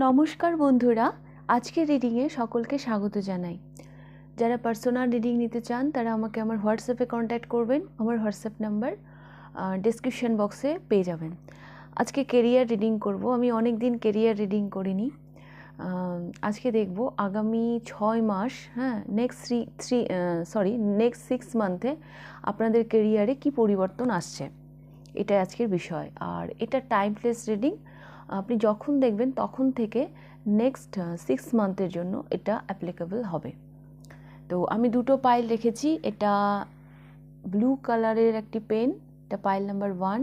নমস্কার বন্ধুরা, আজকের রিডিংয়ে সকলকে স্বাগত জানাই। যারা পার্সোনাল রিডিং নিতে চান তারা আমাকে আমার হোয়াটসঅ্যাপে কন্ট্যাক্ট করবেন। আমার হোয়াটসঅ্যাপ নাম্বার ডেসক্রিপশন বক্সে পেয়ে যাবেন। আজকে কেরিয়ার রিডিং করব। আমি অনেক দিন কেরিয়ার রিডিং করিনি। আজকে দেখব আগামী 6 মাস, নেক্সট 6 মান্থে আপনাদের কেরিয়ারে কি পরিবর্তন আসছে, এটা আজকের বিষয়। আর এটা টাইমলেস রিডিং, আপনি যখন দেখবেন তখন থেকে নেক্সট 6 মান্থের জন্য এটা অ্যাপ্লিকেবল হবে। তো আমি দুটো পাইল রেখেছি। এটা ব্লু কালারের একটি পেন, এটা পাইল নাম্বার 1,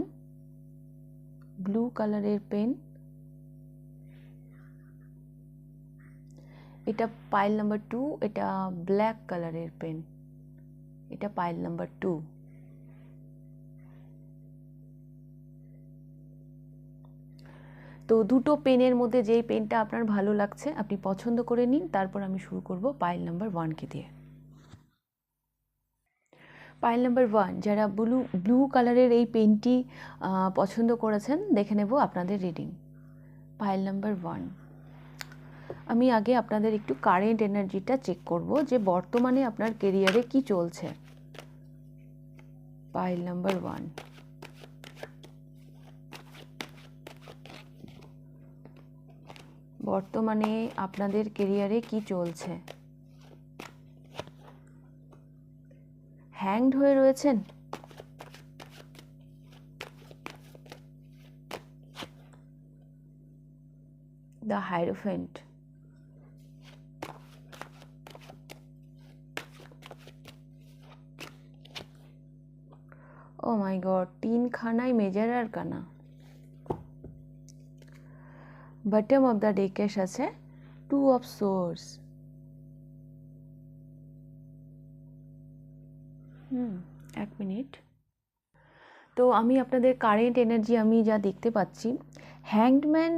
ব্লু কালারের পেন। এটা পাইল নাম্বার 2, এটা ব্ল্যাক কালারের পেন, এটা পাইল নাম্বার 2। তো দুটো পেনের মধ্যে যেই পেনটা আপনার ভালো লাগছে আপনি পছন্দ করে নিন। তারপর আমি শুরু করব পাইল নাম্বার 1কে দিয়ে। পাইল নাম্বার 1, যারা ব্লু কালারের এই পেনটি পছন্দ করেছেন, দেখে নেব আপনাদের রিডিং। পাইল নাম্বার 1, আমি আগে আপনাদের একটু কারেন্ট এনার্জিটা চেক করব যে বর্তমানে আপনার কেরিয়ারে কি চলছে। পাইল নাম্বার 1, বর্তমানে আপনাদের কেরিয়ারে কি চলছে। হ্যাংড হয়ে রয়েছেন, the hierophant, oh my god, 3 খানায় major arcana. Bottom of the ডেকেশ আছে 2 অফ সোর্স। এক মিনিট। তো আমি আপনাদের কারেন্ট এনার্জি আমি যা দেখতে পাচ্ছি, হ্যাংডম্যান,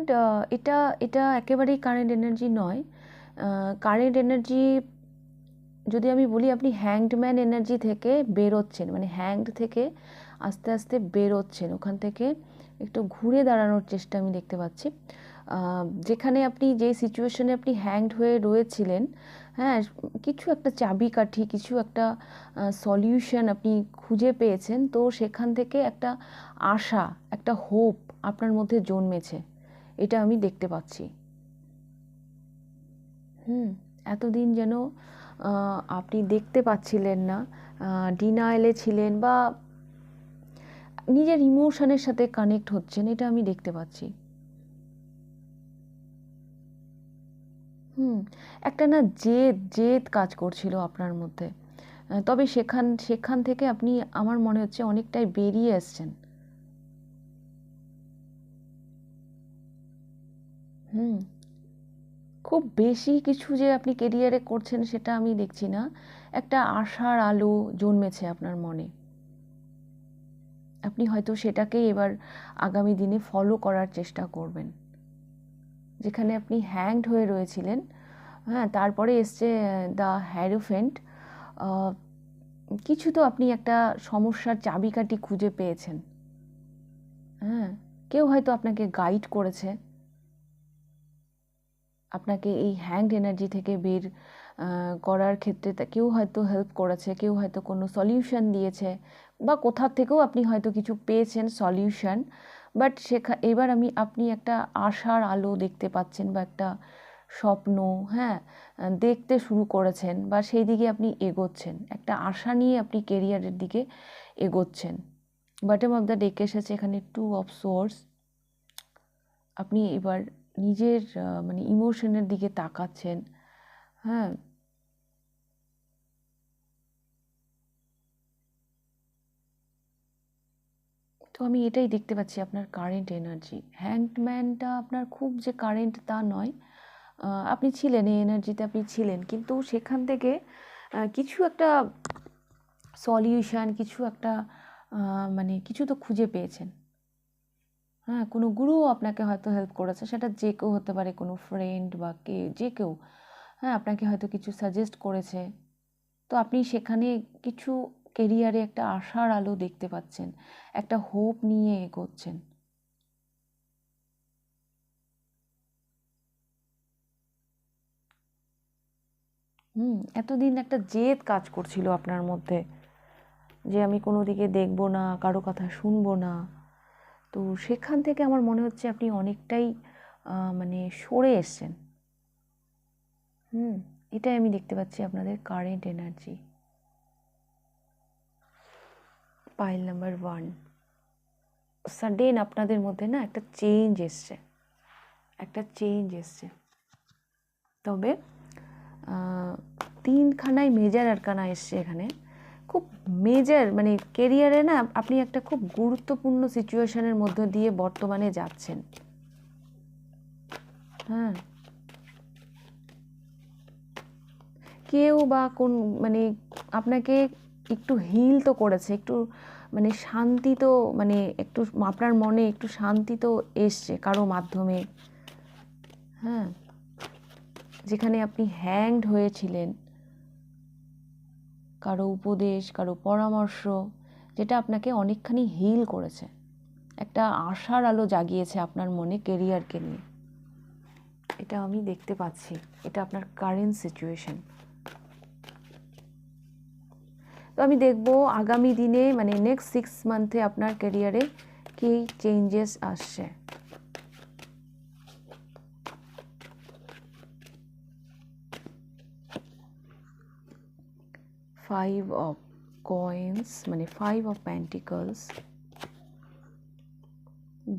এটা এটা একেবারেই কারেন্ট এনার্জি নয়। কারেন্ট এনার্জি যদি আমি বলি, আপনি হ্যাংডম্যান এনার্জি থেকে বেরোচ্ছেন, মানে হ্যাংড থেকে আস্তে আস্তে বেরোচ্ছেন, ওখান থেকে একটু ঘুরে দাঁড়ানোর চেষ্টা আমি দেখতে পাচ্ছি। যেখানে আপনি যে সিচুয়েশনে আপনি হ্যাংড হয়ে রয়েছিলেন, হ্যাঁ, কিছু একটা চাবিকাঠি, কিছু একটা সলিউশন আপনি খুঁজে পেয়েছেন। তো সেখান থেকে একটা আশা, একটা হোপ আপনার মধ্যে জন্মেছে, এটা আমি দেখতে পাচ্ছি। এতদিন যেন আপনি দেখতে পাচ্ছিলেন না, ডিনায়ালে ছিলেন বা নিজের ইমোশনের সাথে কানেক্ট হচ্ছেন, এটা আমি দেখতে পাচ্ছি। একটা না জেদ কাজ করছিল আপনার মধ্যে। তবে সেখান থেকে আপনি, আমার মনে হচ্ছে, অনেকটাই বেরিয়ে এসছেন। খুব বেশি কিছু যে আপনি কেরিয়ারে করছেন সেটা আমি দেখছি না। একটা আশার আলো জন্মেছে আপনার মনে। আপনি হয়তো সেটাকেই এবার আগামী দিনে ফলো করার চেষ্টা করবেন। যেখানে আপনি হ্যাংড হয়ে রয়েছিলেন, হ্যাঁ, তারপরে এসছে দ্য হ্যারোফেন্ট। কিছু তো আপনি একটা সমস্যার চাবিকাঠি খুঁজে পেয়েছেন। হ্যাঁ, কেউ হয়তো আপনাকে গাইড করেছে, আপনাকে এই হ্যাংড এনার্জি থেকে বের করার ক্ষেত্রে কেউ হয়তো হেল্প করেছে, কেউ হয়তো কোনো সলিউশন দিয়েছে, বা কোথা থেকেও আপনি হয়তো কিছু পেয়েছেন সলিউশন। বাট এবার আপনি একটা আশার আলো দেখতে পাচ্ছেন, বা একটা স্বপ্ন, হ্যাঁ, দেখতে শুরু করেছেন, বা সেই দিকে আপনি এগোচ্ছেন। একটা আশা নিয়ে আপনি কেরিয়ারের দিকে এগোচ্ছেন। বটম অফ দ্য ডেক এসেছে এখানে 2 অফ সোর্স। আপনি এবার নিজের মানে ইমোশনের দিকে তাকাচ্ছেন, হ্যাঁ। তো আমি এটাই দেখতে পাচ্ছি আপনার কারেন্ট এনার্জি। হ্যাংডম্যানটা আপনার খুব যে কারেন্ট তা নয়, আপনি ছিলেন এই এনার্জিতে, আপনি ছিলেন, কিন্তু সেখান থেকে কিছু একটা সলিউশন, কিছু একটা মানে কিছু তো খুঁজে পেয়েছেন। হ্যাঁ, কোনো গুরুও আপনাকে হয়তো হেল্প করেছে, সেটা যে কেউ হতে পারে, কোনো ফ্রেন্ড বা যে কেউ, হ্যাঁ, আপনাকে হয়তো কিছু সাজেস্ট করেছে। তো আপনি সেখানে কিছু কেরিয়ারে একটা আশার আলো দেখতে পাচ্ছেন, একটা হোপ নিয়ে এগোচ্ছেন। এতদিন একটা জেদ কাজ করছিল আপনার মধ্যে, যে আমি কোনো দিকে দেখবো না, কারো কথা শুনবো না। তো সেখান থেকে আমার মনে হচ্ছে আপনি অনেকটাই মানে সরে এসছেন। এটাই আমি দেখতে পাচ্ছি আপনাদের current energy. Pile number 1, sudden আপনাদের মধ্যে না একটা চেঞ্জ এসছে। তবে 3খানায় মেজর আরকানা এসছে এখানে। খুব মেজর, মানে কেরিয়ারে না আপনি একটা খুব গুরুত্বপূর্ণ সিচুয়েশনের মধ্য দিয়ে বর্তমানে যাচ্ছেন। হ্যাঁ, কেউ বা কোন মানে আপনাকে একটু হিল তো করেছে, একটু মানে শান্তি তো, মানে একটু আপনার মনে একটু শান্তি তো এসছে কারো মাধ্যমে। হ্যাঁ, যেখানে আপনি হ্যাংড হয়েছিলেন, কারো উপদেশ, কারো পরামর্শ, যেটা আপনাকে অনেকখানি হিল করেছে, একটা আশার আলো জাগিয়েছে আপনার মনে কেরিয়ারকে নিয়ে। এটা আমি দেখতে পাচ্ছি, এটা আপনার কারেন্ট সিচুয়েশন। তো আমি দেখব আগামী দিনে, মানে নেক্সট 6 মান্থে আপনার ক্যারিয়ারে কি চেঞ্জেস আসছে। ফাইভ অফ কয়েন্স, মানে 5 of Pentacles,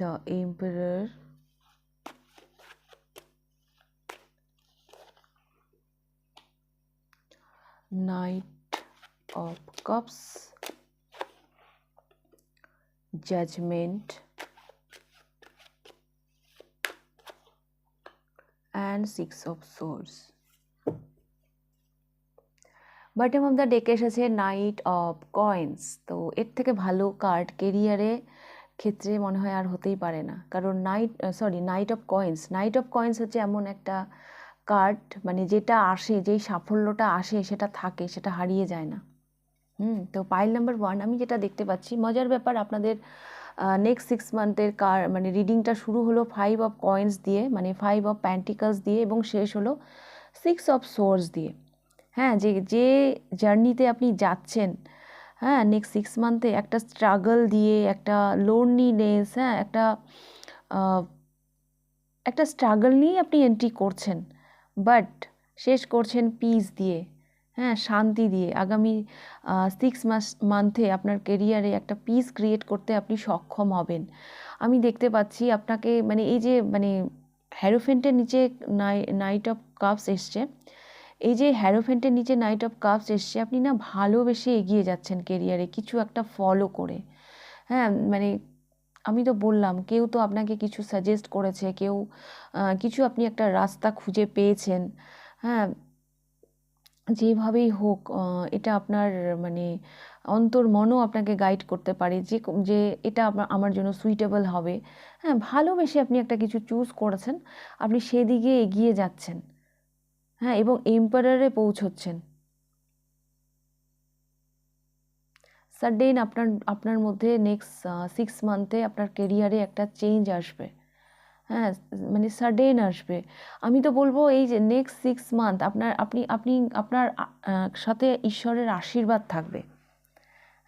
the Emperor, Knight of Cups, Judgment, and 6 of Swords. Bottom of the ডেকে এসেছে নাইট অফ কয়েন্স। তো এর থেকে ভালো কার্ড কেরিয়ারে ক্ষেত্রে মনে হয় আর হতেই পারে না, কারণ নাইট অফ কয়েন্স হচ্ছে এমন একটা কার্ড, মানে যেটা আসে, যেই সাফল্যটা আসে সেটা থাকে, সেটা হারিয়ে যায় না। তো পাইল নাম্বার 1 আমি যেটা দেখতে পাচ্ছি, মজার ব্যাপার, আপনাদের নেক্সট 6 মান্থের মানে রিডিংটা শুরু হলো 5 of কয়েন্স দিয়ে, মানে 5 of Pentacles দিয়ে, এবং শেষ হলো 6 of Swords দিয়ে। হ্যাঁ, যে জার্নিতে আপনি যাচ্ছেন, হ্যাঁ, নেক্সট 6 মান্থে একটা স্ট্রাগল দিয়ে, একটা লোনলিনেস, হ্যাঁ, একটা স্ট্রাগল নিয়ে আপনি এন্ট্রি করছেন, বাট শেষ করছেন পিস দিয়ে, হ্যাঁ, শান্তি দিয়ে। আগামী 6 মান্থে আপনার কেরিয়ারে একটা পিস ক্রিয়েট করতে আপনি সক্ষম হবেন। আমি দেখতে পাচ্ছি আপনাকে, মানে এই যে মানে হ্যারোফেন্টের নিচে নাইট অফ কাপস এসছে, এই যে হ্যারোফেন্টের নিচে নাইট অফ কাপস এসছে, আপনি না ভালোবেসে এগিয়ে যাচ্ছেন কেরিয়ারে কিছু একটা ফলো করে। হ্যাঁ, মানে আমি তো বললাম, কেউ তো আপনাকে কিছু সাজেস্ট করেছে, কেউ কিছু, আপনি একটা রাস্তা খুঁজে পেয়েছেন। হ্যাঁ, যেভাবেই হোক এটা আপনার মানে অন্তর্মনও আপনাকে গাইড করতে পারে যে এটা আমার জন্য সুইটেবল হবে। হ্যাঁ, ভালোবেসে আপনি একটা কিছু চুজ করেছেন, আপনি সেদিকে এগিয়ে যাচ্ছেন। হ্যাঁ, এবং এম্পারারে পৌঁছচ্ছেন। সাডেন আপনার মধ্যে নেক্সট 6 মান্থে আপনার কেরিয়ারে একটা চেঞ্জ আসবে। হ্যাঁ, মানে সাডেন আসবে। আমি তো বলবো এই যে নেক্সট 6 মান্থ আপনার সাথে ঈশ্বরের আশীর্বাদ থাকবে।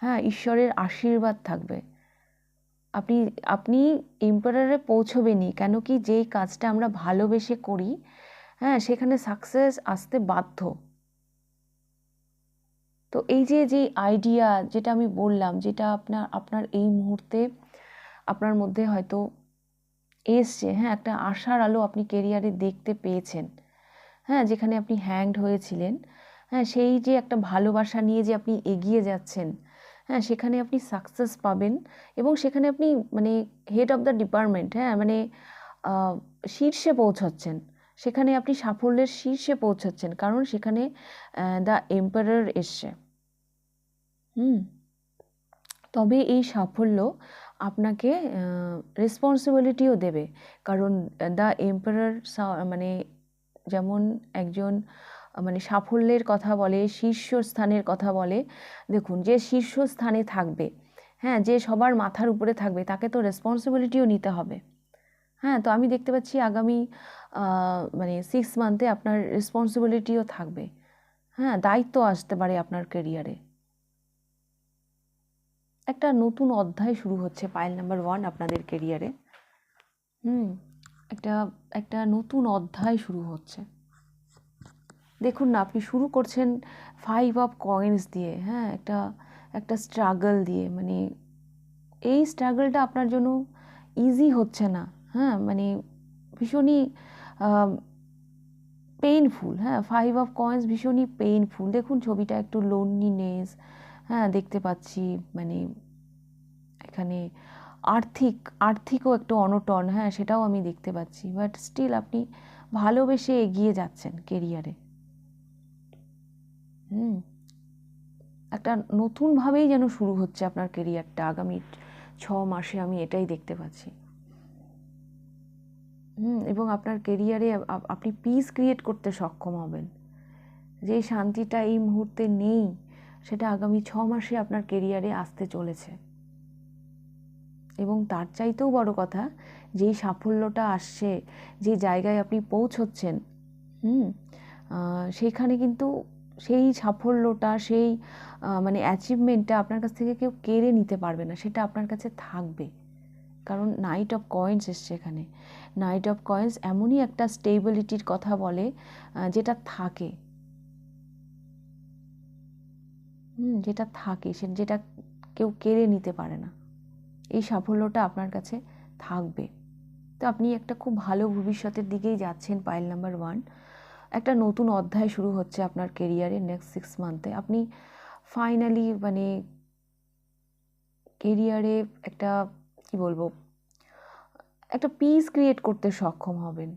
হ্যাঁ, ঈশ্বরের আশীর্বাদ থাকবে। আপনি আপনি এম্পারারে পৌঁছবেনই, কেন কি যেই কাজটা আমরা ভালোবেসে করি, হ্যাঁ, সেখানে সাকসেস আসতে বাধ্য। তো এই যে আইডিয়া যেটা আমি বললাম, যেটা আপনার এই মুহূর্তে আপনার মধ্যে হয়তো এসছে, হ্যাঁ, একটা আশার আলো আপনি কেরিয়ারে দেখতে পেয়েছেন। হ্যাঁ, যেখানে আপনি হ্যাংড হয়েছিলেন, হ্যাঁ, সেই যে একটা ভালোবাসা নিয়ে যে আপনি এগিয়ে যাচ্ছেন, হ্যাঁ, সেখানে আপনি সাকসেস পাবেন, এবং সেখানে আপনি মানে হেড অফ দ্য ডিপার্টমেন্ট, হ্যাঁ, মানে শীর্ষে পৌঁছাচ্ছেন, সেখানে আপনি সাফল্যের শীর্ষে পৌঁছাচ্ছেন, কারণ সেখানে দ্য এম্পারার এসছে। তবে এই সাফল্য আপনাকে রেসপন্সিবিলিটিও দেবে, কারণ দ্য এম্পারার মানে যেমন একজন মানে সাফল্যের কথা বলে, শীর্ষস্থানের কথা বলে। দেখুন, যে শীর্ষস্থানে থাকবে, হ্যাঁ, যে সবার মাথার উপরে থাকবে, তাকে তো রেসপন্সিবিলিটিও নিতে হবে। হ্যাঁ, তো আমি দেখতে পাচ্ছি আগামী মানে 6 মান্থে আপনার রেসপন্সিবিলিটিও থাকবে। হ্যাঁ, দায়িত্ব আসতে পারে আপনার ক্যারিয়ারে। একটা নতুন অধ্যায় শুরু হচ্ছে পাইল নাম্বার 1 আপনাদের ক্যারিয়ারে। একটা একটা নতুন অধ্যায় শুরু হচ্ছে। দেখুন না, আপনি শুরু করছেন 5 অফ কয়েন্স দিয়ে, হ্যাঁ, একটা স্ট্রাগল দিয়ে। মানে এই স্ট্রাগলটা আপনার জন্য ইজি হচ্ছে না, হ্যাঁ, মানে ভীষণই পেইনফুল। হ্যাঁ, 5 অফ কয়েন্স ভীষণই পেইনফুল। দেখুন ছবিটা একটু লোনলিনেস, হ্যাঁ, দেখতে পাচ্ছি। মানে এখানে আর্থিকও একটু অনটন, হ্যাঁ, সেটাও আমি দেখতে পাচ্ছি। বাট স্টিল আপনি ভালোবেসে এগিয়ে যাচ্ছেন কেরিয়ারে। একটা নতুনভাবেই যেন শুরু হচ্ছে আপনার কেরিয়ারটা আগামী 6 মাসে, আমি এটাই দেখতে পাচ্ছি। এবং আপনার কেরিয়ারে আপনি পিস ক্রিয়েট করতে সক্ষম হবেন। যে শান্তিটা এই মুহূর্তে নেই, সেটা আগামী 6 মাসে আপনার কেরিয়ারে আসতে চলেছে। এবং তার চাইতেও বড় কথা, যেই সাফল্যটা আসছে, যে জায়গায় আপনি পৌঁছচ্ছেন, সেইখানে কিন্তু সেই সাফল্যটা, সেই মানে অ্যাচিভমেন্টটা আপনার কাছ থেকে কেউ কেড়ে নিতে পারবে না, সেটা আপনার কাছে থাকবে। কারণ নাইট অফ কয়েন্স এসছে এখানে। নাইট অফ কয়েন্স এমনই একটা স্টেবিলিটির কথা বলে, যেটা থাকে, যেটা কেউ কেড়ে নিতে পারে না। এই সাফল্যটা আপনার কাছে থাকবে। তো আপনি একটা খুব ভালো ভবিষ্যতের দিকেই যাচ্ছেন পাইল নাম্বার 1। একটা নতুন অধ্যায় শুরু হচ্ছে আপনার কেরিয়ারে নেক্সট 6 মান্থে। আপনি ফাইনালি মানে কেরিয়ারে একটা, কি বলবো, একটা পিস ক্রিয়েট করতে সক্ষম হবেন।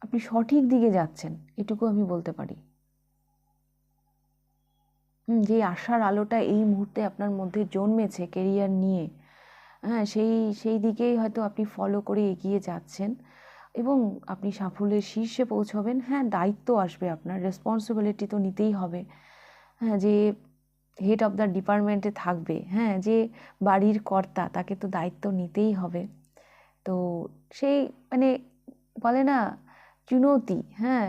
আপনি সঠিক দিকে যাচ্ছেন, এটুকু আমি বলতে পারি। যে আশার আলোটা এই মুহূর্তে আপনার মধ্যে জন্মেছে কেরিয়ার নিয়ে, হ্যাঁ, সেই দিকেই হয়তো আপনি ফলো করে এগিয়ে যাচ্ছেন এবং আপনি সাফল্যের শীর্ষে পৌঁছবেন। হ্যাঁ, দায়িত্ব আসবে, আপনার রেসপন্সিবিলিটি তো নিতেই হবে। হ্যাঁ, যে হেড অফ দ্য ডিপার্টমেন্টে থাকবে, হ্যাঁ, যে বাড়ির কর্তা, তাকে তো দায়িত্ব নিতেই হবে। তো সেই মানে বলে না চুনৌতি, হ্যাঁ,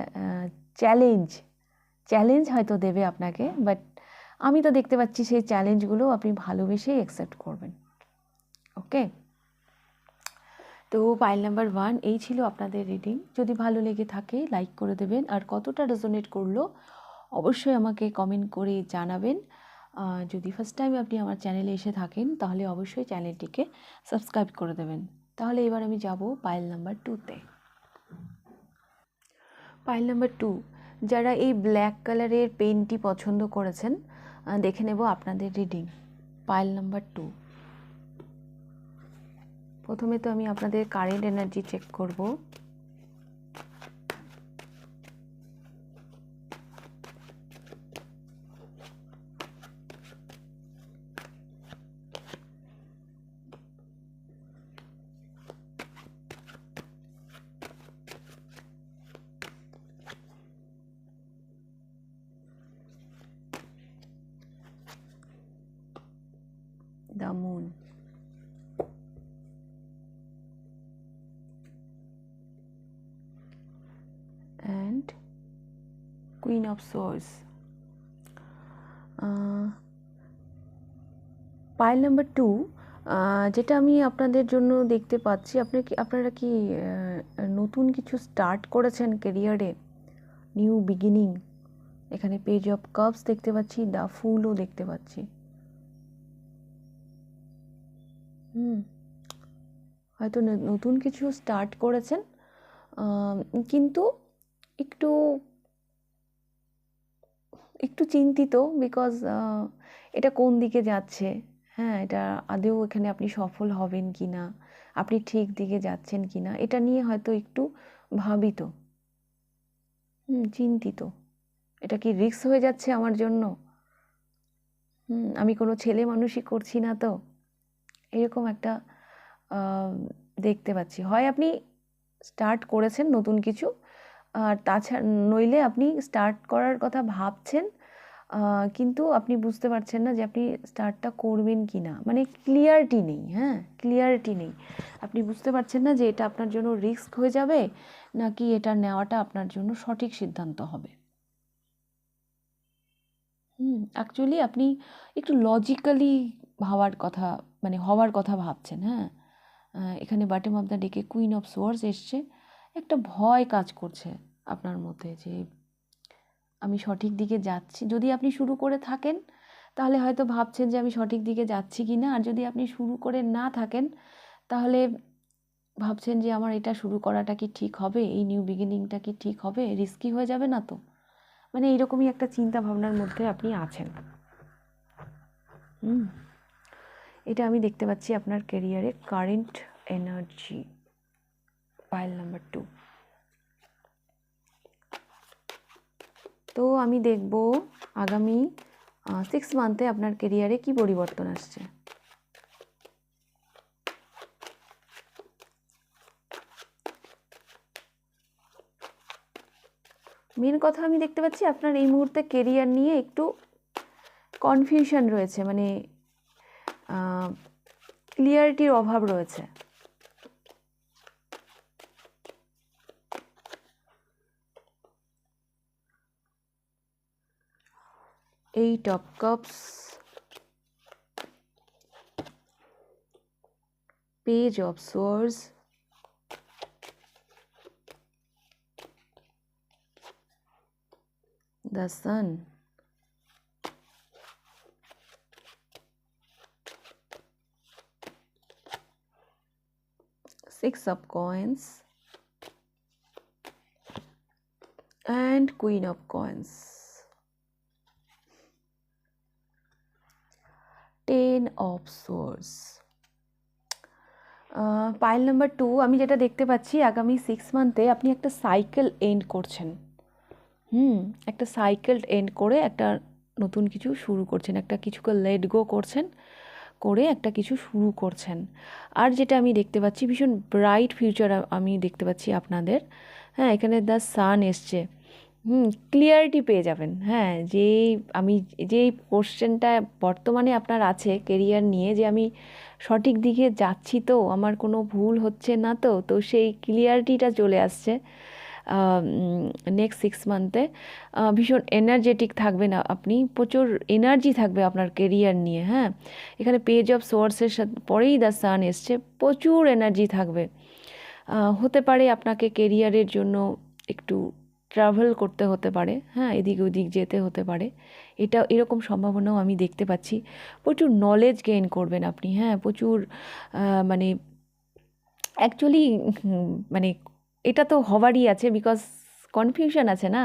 চ্যালেঞ্জ হয়তো দেবে আপনাকে, বাট আমি তো দেখতে পাচ্ছি সেই চ্যালেঞ্জগুলো আপনি ভালোবেসেই অ্যাকসেপ্ট করবেন। ওকে, তো পাইল নাম্বার 1 এই ছিল আপনাদের রিডিং। যদি ভালো লেগে থাকে লাইক করে দেবেন, আর কতটা রেজোনেট করলো অবশ্যই আমাকে কমেন্ট করে জানাবেন। যদি ফার্স্ট টাইম আপনি আমার চ্যানেলে এসে থাকেন তাহলে অবশ্যই চ্যানেলটিকে সাবস্ক্রাইব করে দেবেন। তাহলে এবার আমি যাব পাইল নাম্বার 2তে। পাইল নাম্বার 2, যারা এই ব্ল্যাক কালারের পেনটি পছন্দ করেছেন, দেখে নেব আপনাদের রিডিং। পাইল নাম্বার 2, প্রথমে তো আমি আপনাদের কারেন্ট এনার্জি চেক করব। The Moon, and Queen of Swords. Pile number 2, যেটা আমি আপনাদের জন্য দেখতে পাচ্ছি, আপনারা কি নতুন কিছু স্টার্ট করেছেন কেরিয়ারে, নিউ বিগিনিং। এখানে পেজ অফ কাপস দেখতে পাচ্ছি, দ্য ফুলও দেখতে পাচ্ছি। হয়তো নতুন কিছু স্টার্ট করেছেন, কিন্তু একটু একটু চিন্তিত, বিকজ এটা কোন দিকে যাচ্ছে, হ্যাঁ, এটা আদৌ এখানে আপনি সফল হবেন কি না, আপনি ঠিক দিকে যাচ্ছেন কি না, এটা নিয়ে হয়তো একটু ভাবিত, চিন্তিত। এটা কি রিস্ক হয়ে যাচ্ছে আমার জন্য? আমি কোনো ছেলে মানুষই করছি না তো, এরকম একটা দেখতে পাচ্ছি। হয় আপনি স্টার্ট করেছেন নতুন কিছু, আর তাছাড়া নইলে আপনি স্টার্ট করার কথা ভাবছেন, কিন্তু আপনি বুঝতে পারছেন না যে আপনি স্টার্টটা করবেন কি না, মানে ক্লিয়ারিটি নেই। হ্যাঁ, ক্লিয়ারিটি নেই, আপনি বুঝতে পারছেন না যে এটা আপনার জন্য রিস্ক হয়ে যাবে নাকি এটা নেওয়াটা আপনার জন্য সঠিক সিদ্ধান্ত হবে। অ্যাকচুয়ালি আপনি একটু লজিক্যালি হওয়ার কথা ভাবছেন, হ্যাঁ। এখানে বটম অফ দ্য ডেকে কুইন অফ সোয়ার্ডস এসছে। একটা ভয় কাজ করছে আপনার মধ্যে যে আমি সঠিক দিকে যাচ্ছি। যদি আপনি শুরু করে থাকেন তাহলে হয়তো ভাবছেন যে আমি সঠিক দিকে যাচ্ছি কি না, আর যদি আপনি শুরু করে না থাকেন তাহলে ভাবছেন যে আমার এটা শুরু করাটা কি ঠিক হবে, এই নিউ বিগিনিংটা কি ঠিক হবে, রিস্কি হয়ে যাবে না তো, মানে এইরকমই একটা চিন্তা ভাবনার মধ্যে আপনি আছেন। এটা আমি দেখতে পাচ্ছি আপনার ক্যারিয়ারে কারেন্ট এনার্জি, পাইল নাম্বার 2। তো আমি দেখব আগামী 6 মান্থে আপনার ক্যারিয়ারে কি পরিবর্তন আসছে। মেন কথা আমি দেখতে পাচ্ছি আপনার এই মুহূর্তে কেরিয়ার নিয়ে একটু কনফিউশন রয়েছে, মানে ক্লিয়ারিটির অভাব রয়েছে। Eight of Cups, Page of Swords, the Sun, Six of Coins, and Queen of Coins, 10 of Swords। Pile number 2 আমি যেটা দেখতে পাচ্ছি আগামী 6 মান্থে আপনি একটা সাইকেল এন্ড করছেন। একটা সাইকেল এন্ড করে একটা নতুন কিছু শুরু করছেন, একটা কিছুকে লেট গো করছেন, করে একটা কিছু শুরু করছেন। আর যেটা আমি দেখতে পাচ্ছি ভীষণ ব্রাইট ফিউচার আমি দেখতে পাচ্ছি আপনাদের। হ্যাঁ, এখানে দ্য সান এসছে। ক্লিয়ারিটি পেয়ে যাবেন। হ্যাঁ, যেই কোশ্চেনটা বর্তমানে আপনার আছে কেরিয়ার নিয়ে, যে আমি সঠিক দিকে যাচ্ছি তো, আমার কোনো ভুল হচ্ছে না তো, তো সেই ক্লিয়ারিটিটা চলে আসছে নেক্সট 6 মান্থে। ভীষণ এনার্জেটিক থাকবেন আপনি, প্রচুর এনার্জি থাকবে আপনার কেরিয়ার নিয়ে। হ্যাঁ, এখানে পেজ অফ সোর্সের সাথে পরেই দ্য সান এসছে, প্রচুর এনার্জি থাকবে। হতে পারে আপনাকে কেরিয়ারের জন্য একটু ট্রাভেল করতে হতে পারে, হ্যাঁ, এদিক ওদিক যেতে হতে পারে, এরকম সম্ভাবনাও আমি দেখতে পাচ্ছি। প্রচুর নলেজ গেইন করবেন আপনি, হ্যাঁ, প্রচুর মানে অ্যাকচুয়ালি মানে এটা তো হওয়ারই আছে, বিকজ কনফিউশন আছে না,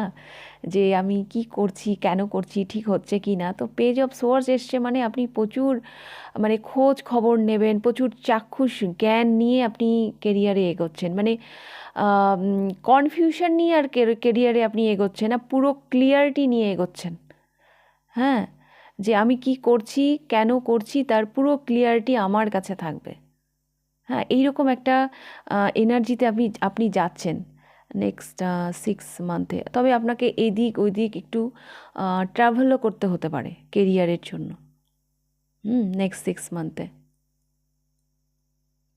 যে আমি কি করছি, কেন করছি, ঠিক হচ্ছে কি না। তো পেজ অফ সোর্স এসছে মানে আপনি প্রচুর মানে খোঁজ খবর নেবেন, প্রচুর চাক্ষুষ জ্ঞান নিয়ে আপনি কেরিয়ারে এগোচ্ছেন, মানে কনফিউশন নিয়ে আর কেরিয়ারে আপনি এগোচ্ছেন না, পুরো ক্লিয়ারিটি নিয়ে এগোচ্ছেন। হ্যাঁ, যে আমি কি করছি, কেন করছি, তার পুরো ক্লিয়ারিটি আমার কাছে থাকবে। হ্যাঁ, এইরকম একটা এনার্জিতে আপনি যাচ্ছেন নেক্সট 6 মান্থে। তবে আপনাকে এদিক ওইদিক একটু ট্রাভেলও করতে হতে পারে কেরিয়ারের জন্য। নেক্সট 6 মান্থে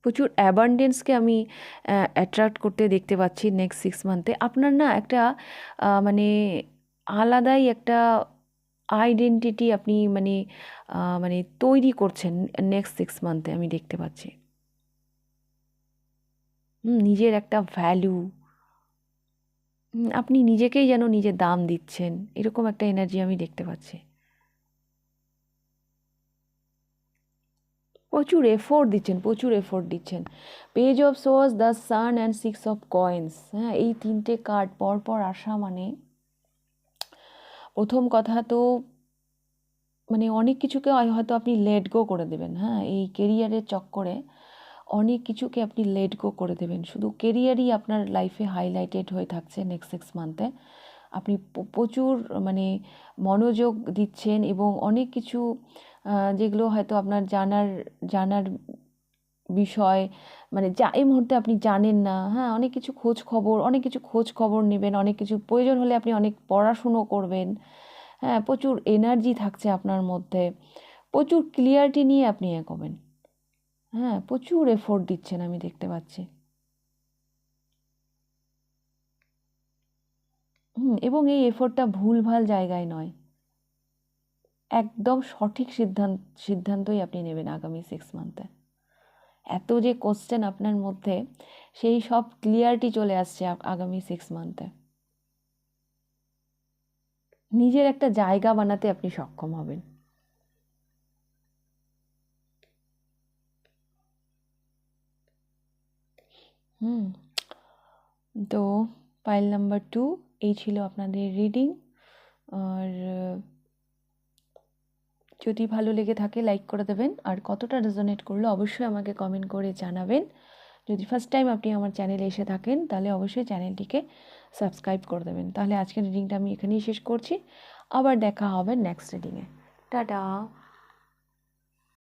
প্রচুর অ্যাবান্ডেন্সকে আমি অ্যাট্রাক্ট করতে দেখতে পাচ্ছি নেক্সট 6 মান্থে। আপনার না একটা মানে আলাদাই একটা আইডেন্টিটি আপনি মানে মানে তৈরি করছেন নেক্সট 6 মান্থে আমি দেখতে পাচ্ছি। নিজের একটা ভ্যালু, আপনি নিজেকেই যেন নিজের দাম দিচ্ছেন, এরকম একটা এনার্জি আমি দেখতে পাচ্ছি। প্রচুর এফোর্ট দিচ্ছেন। Page of swords, the sun and 6 of coins. হ্যাঁ, এই 3টে কার্ড পরপর আসা মানে প্রথম কথা তো মানে অনেক কিছুকে হয়তো আপনি লেট গো করে দেবেন। হ্যাঁ, এই কেরিয়ারের চক্করে অনেক কিছুকে আপনি লেট গো করে দেবেন, শুধু কেরিয়ারই আপনার লাইফে হাইলাইটেড হয়ে থাকছে নেক্সট 6 মান্থে। আপনি প্রচুর মানে মনোযোগ দিচ্ছেন এবং অনেক কিছু যেগুলো হয়তো আপনার জানার বিষয়, মানে যা এই মুহূর্তে আপনি জানেন না। হ্যাঁ, অনেক কিছু খোঁজ খবর নেবেন, অনেক কিছু প্রয়োজন হলে আপনি অনেক পড়াশুনো করবেন। হ্যাঁ, প্রচুর এনার্জি থাকছে আপনার মধ্যে, প্রচুর ক্লিয়ারিটি নিয়ে আপনি এগোবেন। হ্যাঁ, প্রচুর এফোর্ট দিচ্ছেন আমি দেখতে পাচ্ছি। এবং এই এফোর্টটা ভুলভাল জায়গায় নয়। একদম সঠিক সিদ্ধান্তই আপনি নেবেন আগামী 6 মান্থে। এত যে কোশ্চেন আপনার মধ্যে, সেই সব ক্লিয়ারিটি চলে আসছে আগামী 6 মান্থে। নিজের একটা জায়গা বানাতে আপনি সক্ষম হবেন। হুম, তো পাইল নাম্বার 2 এই ছিল আপনাদের রিডিং। আর যদি ভালো লেগে থাকে লাইক করে দেবেন, আর কতটা রেজোনেট করলো অবশ্যই আমাকে কমেন্ট করে জানাবেন। যদি ফার্স্ট টাইম আপনি আমার চ্যানেলে এসে থাকেন তাহলে অবশ্যই চ্যানেলটিকে সাবস্ক্রাইব করে দেবেন। তাহলে আজকের রিডিংটা আমি এখানেই শেষ করছি, আবার দেখা হবে নেক্সট রিডিংয়ে। টাটা।